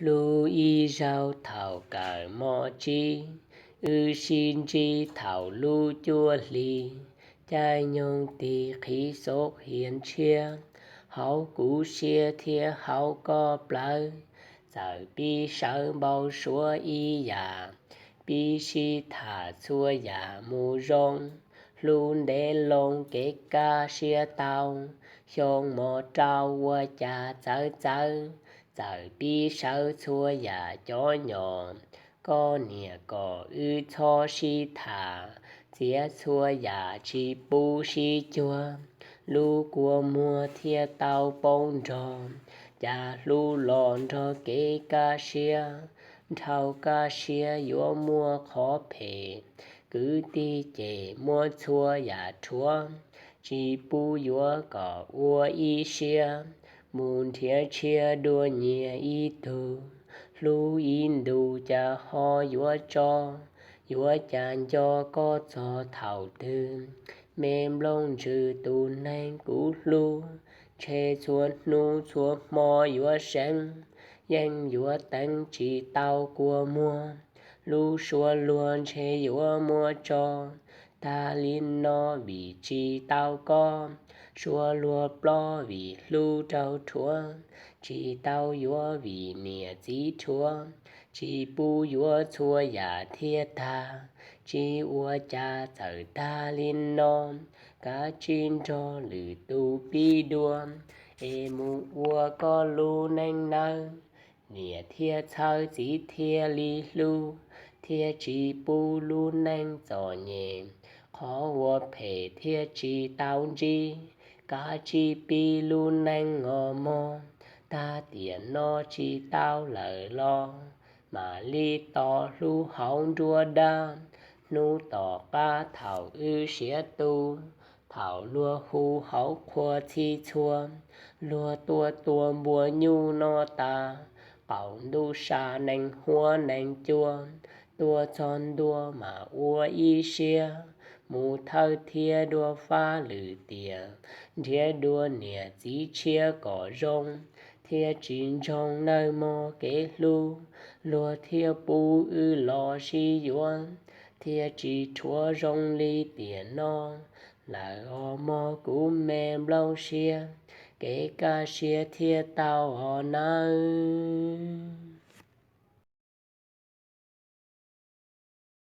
Lu y rau thảo cải mò chi, xin chi thảo lu chua li, chai nhung tì khí sốt hiền chia, hậu cú xia thia hậu có plơ, giờ bi sợ bao xua y ya, bi si thả xua ya mu rong, luôn để lông kế ca xia tàu, xong mò trao qua cha chở chở. Giờ bi sao xua ya cho nhỏ, có nè có ư cho si thả, chia xua ya chi bu si chua, lu của mùa thia tàu bông trò, ya lu lòn trò kế ca xia, thao ca xia yo mua khó phê, cứ đi chê mua xua ya chúa, chi bu yo có ua y xia. Mùn thiê chia đua nhẹ y tu, lu in đủ cha ho yua chan cho có cho thảo tư, mềm lông trừ tu nanh cú lu, chê chuột nu chuột mò yua sen, yang yua tăng chỉ tao của mua, lu xua luôn chê yua mua cho, ta linh nó bị chi tao có. Xua lùa plo vì lưu trâu chúa, chỉ tao yua vì nịa dí chúa, chỉ bu yua chua ya thiê ta, chỉ ua cha thở ta linh non, cá chín cho lử tu bi đua, mu ua có lu nanh nơ, nịa thiê thơ dí thiê li lu, thiê chỉ bu lu nanh giò nhẹ, khó ua phê thiê chỉ tao chi. Cá chi pi lu nanh ngò mò, ta tiền nó chi tao lời lo, mà li to lu hỏng đua đa, nu tỏ ca thảo ư xía tu, thảo lua hu hậu khoa thi chua, lua tua bùa nhu no ta, cậu đu sa nanh hoa nanh chua, tua tròn đua mà ua y xia. Mù thơ thia đua pha lử tìa, thia đua nè dí chia cỏ rong, thia chín trong nơi mò kế lu, lùa thia bu ư lò si yuan, thia chỉ chúa rong li tìa no, là o mò cú mềm lâu xia, kế ca xia thia tao họ nơ.